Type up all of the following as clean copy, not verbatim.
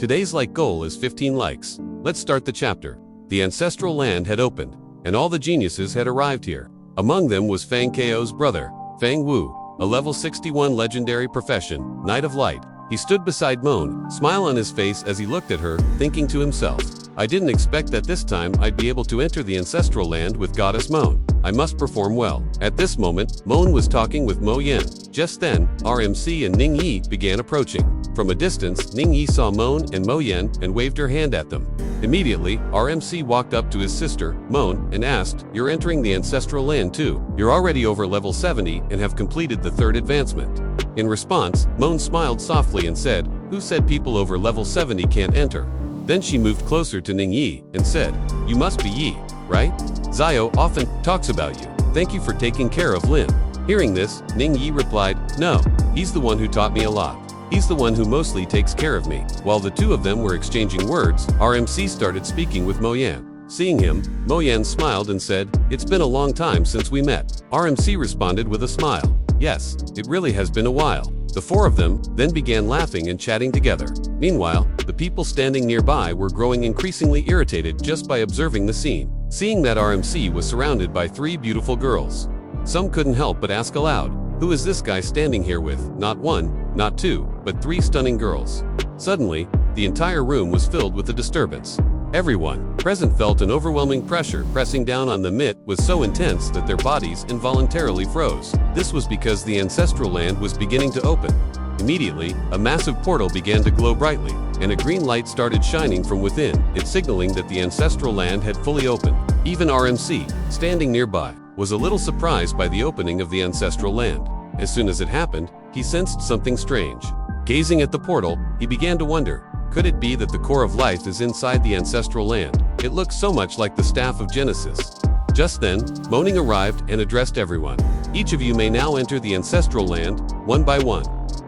Today's like goal is 15 likes. Let's start the chapter. The ancestral land had opened, and all the geniuses had arrived here. Among them was Fang Ko's brother, Fang Wu, a level 61 legendary profession, Knight of Light. He stood beside Moan, smile on his face as he looked at her, thinking to himself, I didn't expect that this time I'd be able to enter the ancestral land with Goddess Moan. I must perform well. At this moment, Moan was talking with Mo Yen. Just then, RMC and Ning Yi began approaching. From a distance, Ning Yi saw Moan and Mo Yen and waved her hand at them. Immediately, RMC walked up to his sister, Moan, and asked, You're entering the ancestral land too. You're already over level 70 and have completed the 3rd advancement. In response, Moan smiled softly and said, Who said people over level 70 can't enter? Then she moved closer to Ning Yi and said, You must be Yi, right? Zio often talks about you. Thank you for taking care of Lin. Hearing this, Ning Yi replied, No, he's the one who taught me a lot. He's the one who mostly takes care of me. While the two of them were exchanging words, RMC started speaking with Mo Yan. Seeing him, Mo Yan smiled and said, It's been a long time since we met. RMC responded with a smile. Yes, it really has been a while. The four of them then began laughing and chatting together. Meanwhile, the people standing nearby were growing increasingly irritated just by observing the scene. Seeing that RMC was surrounded by 3 beautiful girls, some couldn't help but ask aloud, Who is this guy standing here with, not 1, not 2, but 3 stunning girls? Suddenly, the entire room was filled with a disturbance. Everyone present felt an overwhelming pressure pressing down on them. It was so intense that their bodies involuntarily froze. This was because the ancestral land was beginning to open. Immediately, a massive portal began to glow brightly, and a green light started shining from within, it signaling that the ancestral land had fully opened. Even RMC, standing nearby, was a little surprised by the opening of the ancestral land. As soon as it happened, he sensed something strange. Gazing at the portal, he began to wonder, could it be that the core of life is inside the ancestral land? It looked so much like the staff of Genesis. Just then, Moaning arrived and addressed everyone. Each of you may now enter the ancestral land, one by one.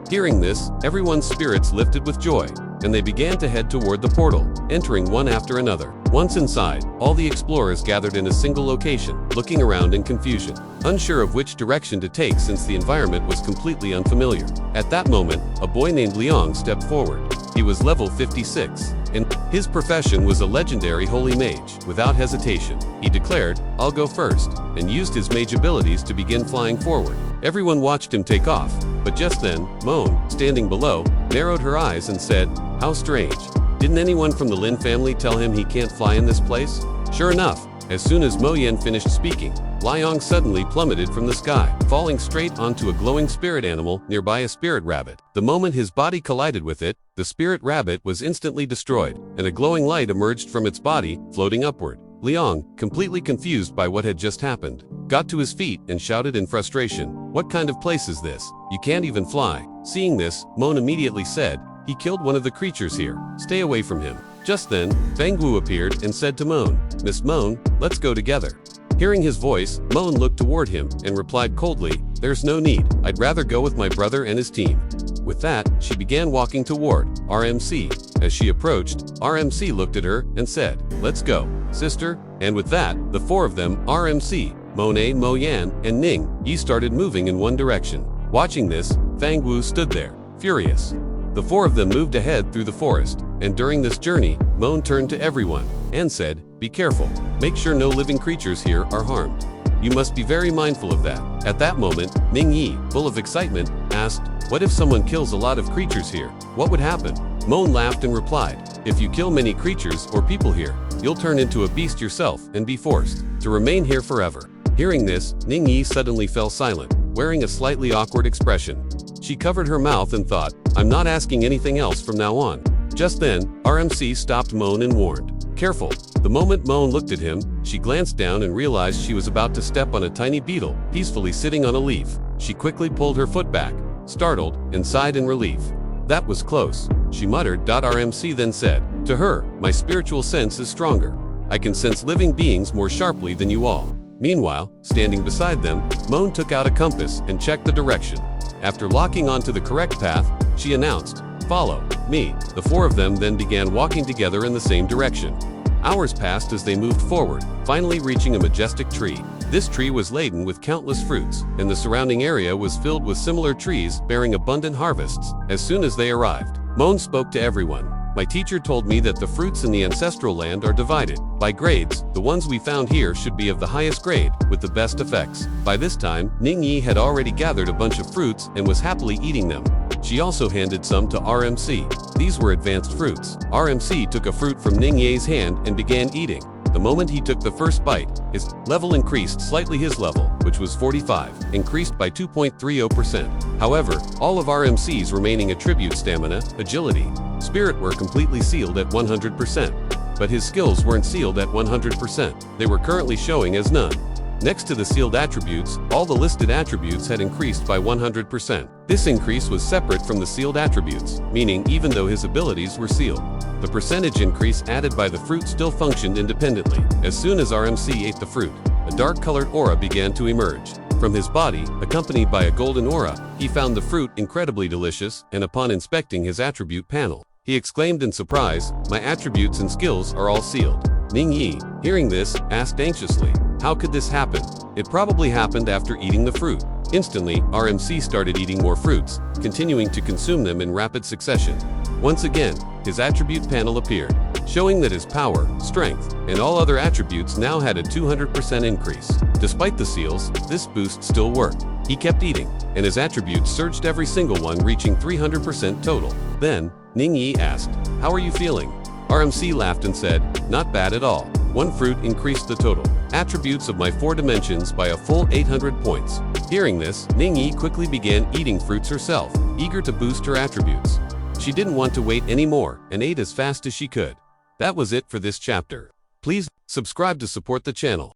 Hearing this, everyone's spirits lifted with joy, and they began to head toward the portal, entering one after another. Once inside, all the explorers gathered in a single location, looking around in confusion, unsure of which direction to take since the environment was completely unfamiliar. At that moment, a boy named Liang stepped forward. He was level 56, and his profession was a legendary holy mage. Without hesitation, he declared, I'll go first, and used his mage abilities to begin flying forward. Everyone watched him take off, but just then, Moan, standing below, narrowed her eyes and said, How strange. Didn't anyone from the Lin family tell him he can't fly in this place? Sure enough, as soon as Mo Yen finished speaking, Liang suddenly plummeted from the sky, falling straight onto a glowing spirit animal nearby a spirit rabbit. The moment his body collided with it, the spirit rabbit was instantly destroyed, and a glowing light emerged from its body, floating upward. Liang, completely confused by what had just happened, got to his feet and shouted in frustration, What kind of place is this? You can't even fly. Seeing this, Moan immediately said, He killed one of the creatures here. Stay away from him. Just then, Fang Wu appeared and said to Moan, Miss Moan, let's go together. Hearing his voice, Moan looked toward him and replied coldly, There's no need. I'd rather go with my brother and his team. With that, she began walking toward RMC. As she approached, RMC looked at her and said, Let's go, sister. And with that, the 4 of them, RMC, Monet, Mo Yan, and Ning Yi started moving in one direction. Watching this, Fang Wu stood there, furious. The 4 of them moved ahead through the forest, and during this journey, Moan turned to everyone and said, Be careful. Make sure no living creatures here are harmed. You must be very mindful of that. At that moment, Ning Yi, full of excitement, asked, What if someone kills a lot of creatures here? What would happen? Moan laughed and replied, If you kill many creatures or people here, you'll turn into a beast yourself and be forced to remain here forever. Hearing this, Ning Yi suddenly fell silent, wearing a slightly awkward expression. She covered her mouth and thought, I'm not asking anything else from now on. Just then, RMC stopped Moan and warned, Careful. The moment Moan looked at him, she glanced down and realized she was about to step on a tiny beetle, peacefully sitting on a leaf. She quickly pulled her foot back, startled, and sighed in relief. That was close, she muttered. RMC then said, To her, my spiritual sense is stronger. I can sense living beings more sharply than you all. Meanwhile, standing beside them, Moan took out a compass and checked the direction. After locking onto the correct path, she announced, Follow me. The 4 of them then began walking together in the same direction. Hours passed as they moved forward, finally reaching a majestic tree. This tree was laden with countless fruits, and the surrounding area was filled with similar trees bearing abundant harvests. As soon as they arrived, Moan spoke to everyone. My teacher told me that the fruits in the ancestral land are divided by grades. The ones we found here should be of the highest grade, with the best effects. By this time, Ningyi had already gathered a bunch of fruits and was happily eating them. She also handed some to RMC. These were advanced fruits. RMC took a fruit from Ningyi's hand and began eating. The moment he took the first bite, his level increased slightly. His level, which was 45, increased by 2.30%. However, all of RMC's remaining attributes, stamina, agility, spirit, were completely sealed at 100%. But his skills weren't sealed at 100%. They were currently showing as none. Next to the sealed attributes, all the listed attributes had increased by 100%. This increase was separate from the sealed attributes, meaning even though his abilities were sealed, the percentage increase added by the fruit still functioned independently. As soon as RMC ate the fruit, a dark-colored aura began to emerge from his body, accompanied by a golden aura. He found the fruit incredibly delicious, and upon inspecting his attribute panel, he exclaimed in surprise, "My attributes and skills are all sealed." Ningyi, hearing this, asked anxiously, "How could this happen?" It probably happened after eating the fruit. Instantly, RMC started eating more fruits, continuing to consume them in rapid succession. Once again, his attribute panel appeared, showing that his power, strength, and all other attributes now had a 200% increase. Despite the seals, this boost still worked. He kept eating, and his attributes surged, every single one reaching 300% total. Then, Ningyi asked, "How are you feeling?" RMC laughed and said, "Not bad at all. One fruit increased the total attributes of my 4 dimensions by a full 800 points. Hearing this, Ningyi quickly began eating fruits herself, eager to boost her attributes. She didn't want to wait anymore and ate as fast as she could. That was it for this chapter. Please subscribe to support the channel.